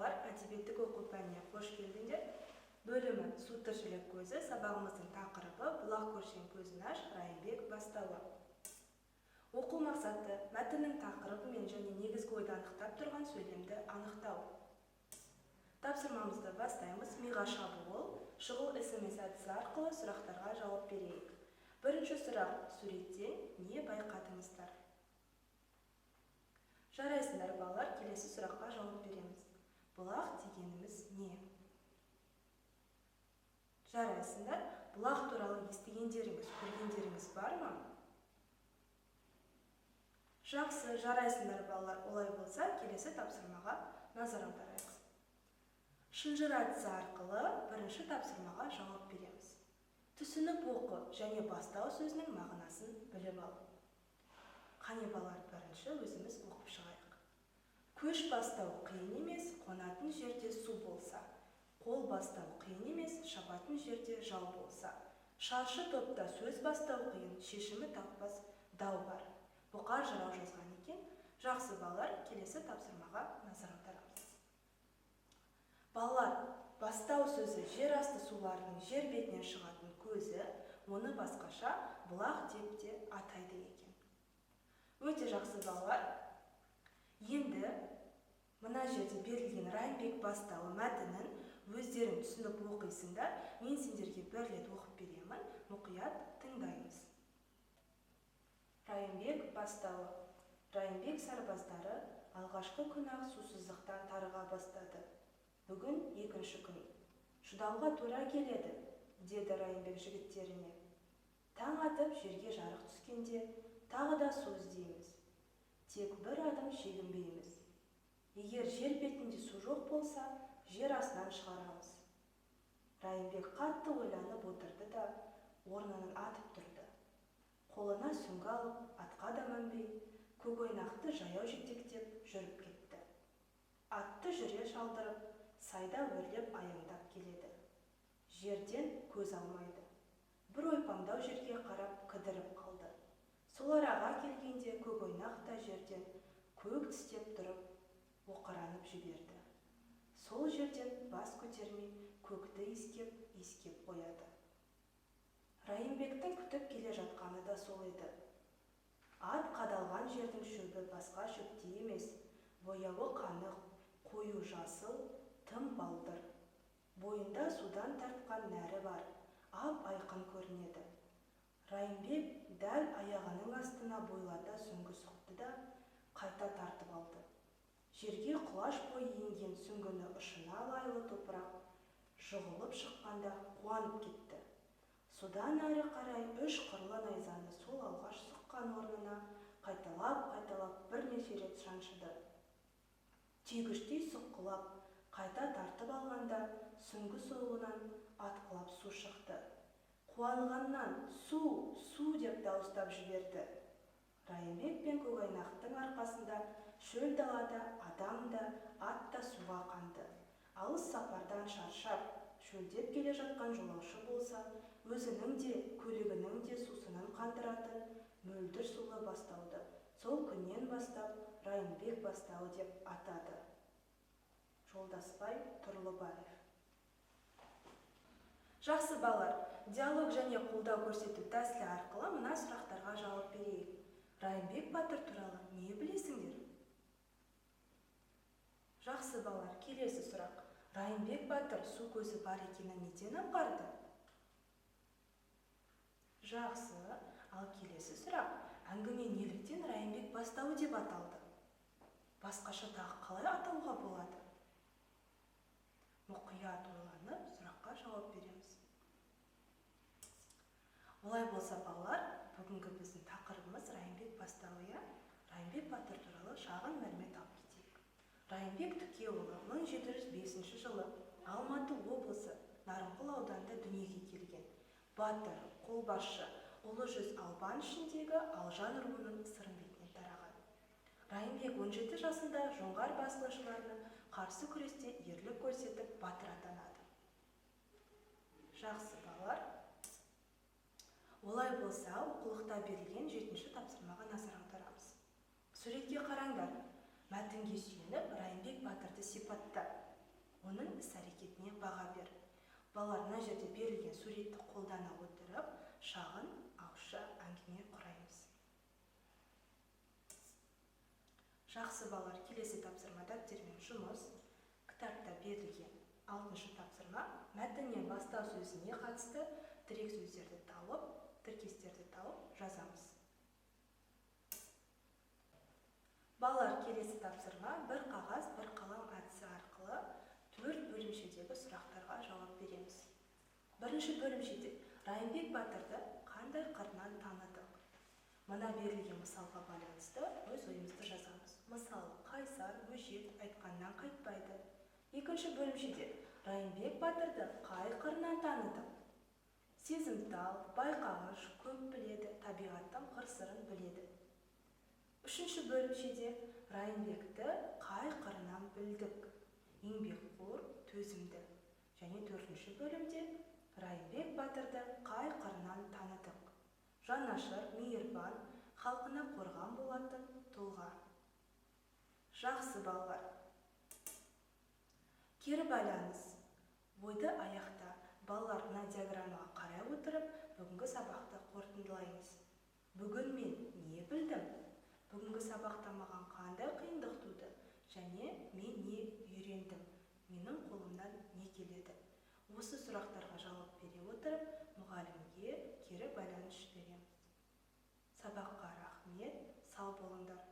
балалар, әдебиеттік оқу пәніне қош келдіңдер. Бөлімі су тіршілік көзі, сабағымыздың тақырыбы бұлақ көрсең көзін аш, Райымбек бастауы. Оқу мақсаты мәтіннің тақырыбымен және негізгі ойды анықтап тұрған сөйлемді анықтау. Тапсырмамызды бастаймыз. Миға шабуыл, шұғыл SMS әдісі арқылы сұрақтарға жауап берейік. Бірінші сұрақ: суреттен не байқадыңыздар? Жарайсыңдар балалар, келесі сұраққа жауап береміз. Бұлақ дегеніміз не? Жарайсыңдар, бұлақ туралы естігендеріңіз, көргендеріңіз бар ма? Жақсы, жарайсыңдар балалар. Олай болса, келесі тапсырмаға назар аударайық. Шынжыр әдісі арқылы бірінші тапсырмаға жауап береміз. Түсініп оқы және бастау сөзінің мағынасын біліп ал. Қане балалар, бірінші өзіміз оқып шығайық. Көш бастау қиын емес, қонатын жерде су болса. Қол бастау қиын емес, шабатын жерде жау болса. Шаршы топта сөз бастау қиын, шешімі таппас дау бар. Бұқар жырау жазған екен. Жақсы балалар, келесі тапсырмаға назар аударамыз. Балалар, бастау сөзі жер асты суларының жер бетінен шығатын көзі, оны басқаша бұлақ деп те атайды екен. Өте жақсы балалар. Енді мына жерде берілген Райымбек бастауы мәтінін өздерің түсініп оқисыңдар. Мен сендерге бір рет оқып беремін, мұқият тыңдаймыз. Райымбек бастауы. Райымбек сарбаздары алғашқы күн-ақ сусыздықтан тарыға бастады. Бүгін екінші күн. Шыдауға тура келеді, деді Райымбек жігіттеріне. Таң атып жерге жарық түскенде тағы да су іздейміз. Тек бір адым шегінбейміз. Егер жер бетінде су жоқ болса, жер астынан шығарамыз. Райымбек қатты ойланып отырды да орнынан атып тұрды. Қолына сүңгі алып, атқа да мінбей, көкойнақты жаяу жетектеп жүріп кетті. Атты жүре шалдырып, сайда өрлеп аяңдап келеді. Жерден көз алмайды. Бір ойпаңдау жерге қарап кідіріп қалды. Сол араға келгенде көкойнақ та жерден көк тістеп тұрып, оқыранып жіберді. Сол жерден бас көтермей көкті иіскеп қояды. Райымбектің күтіп келе жатқаны да сол еді. Ат қадалған жердің шөбі басқа шөпте емес, бояуы қанық, қою жасыл, тым балдыр. Бойында судан тартқан нәрі бар, ап-айқын көрінеді. Райымбек дәл аяғының астына бойлата сүңгі сұқты да қайта тартып алды. Жерге құлаш бойы енген сүңгіні ұшына лайлы топырақ жығылып шыққанда қуанып кетті. Судан әрі қарай үш қырлы найзаны сол алғаш сұққан орнына қайталап бірнеше рет шаншыды. Түйгіштей сұққылап қайта тартып алғанда сүңгі соғынан атқылап су шықты. Қуанғаннан су деп дауыстап жіберді. Райымбек пен көкойнақтың арқасында шөл далада адам да, ат та суға қанды. Алыс сапардан шаршап, шөлдеп келе жатқан жолаушы болса, өзінің де, көлігінің де сусынын қандыратын мөлдір сулы бастауды сол күннен бастап Райымбек бастауы деп атады. Жолдасбай Тұрлыбаев. Жақсы балалар, диалог және қолдау көрсету тәсілі арқылы мына сұрақтарға жауап берейік. Райымбек батыр туралы не білесіңдер? Жақсы балалар, келесі сұрақ. Райымбек батыр су көзі бар екенін неден аңғарды? Жақсы, ал келесі сұрақ. Әңгіме неліктен Райымбек бастауы деп аталды? Басқаша тағы қалай атауға болады? Мұқият ойланып, сұраққа жауап береміз. Олай болса балалар, бүгінгі біздің тақырыбымыз Райымбек бастауы. Райымбек батыр туралы шағын мәлімет алып кетейік. Райымбек Түкеұлы 1705 жылы Алматы облысы Нарынқол ауданында дүниеге келген. Батыр, қолбасшы, ұлы жүз албан ішіндегі Алжан руының сырым бетіне тараған. Райымбек 17 жасында жоңғар басқыншыларына қарсы күресте ерлік көрсетіп батыр атанады. Жақсы балалар. Олай болса, оқулықта берілген 7-ші тапсырмаға назар аударамыз. Суретке қараңдар. Мәтінге сүйеніп, Райымбек батырды сипатта. оның іс-әрекетіне баға бер. Балалар, мына жерде берілген суретті қолдана отырып, шағын ауызша әңгіме құраймыз. Жақсы балалар, келесі тапсырма дәптермен жұмыс. Кітапта берілген 6-шы тапсырма мәтіннен бастау сөзіне қатысты тірек сөздерді тауып, тіркестерді тауып жазамыз. Балалар, келесі тапсырма бір қағаз, бір қалам әдісі арқылы 4 бөлімшедегі сұрақтарға жауап береміз. Бірінші бөлімшеде Райымбек Батырды қандай қырынан таныдық? Мына берілген мысалға байланысты өз ойымызды жазамыз. Мысалы, қайсар, өжет, айтқаннан қайтпайды. Екінші бөлімшеде Райымбек Батырды қай қырынан таныдық? Сезімтал, байқағыш, көп біледі, табиғаттың қыр-сырын біледі. Үшінші бөлімшеде Райымбекті қай қырынан білдік? Еңбекқор, төзімді. Және төртінші бөлімде Райымбек Батырды қай қырынан таныдық? Жанашыр, мейірбан, халқына қорған болатын тұлға. Жақсы балалар. Кері байланыс. Ойды аяқта. Балалар, мына диаграммаға қарай отырып, бүгінгі сабақты қорытындылаймыз. Бүгін мен не білдім? Бүгінгі сабақта маған қандай қиындық туды? Және мен не үйрендім? Менің қолымнан не келеді? Осы сұрақтарға жауап бере отырып, мұғалімге кері байланыс жібереміз. Сабаққа рахмет, сау болыңдар.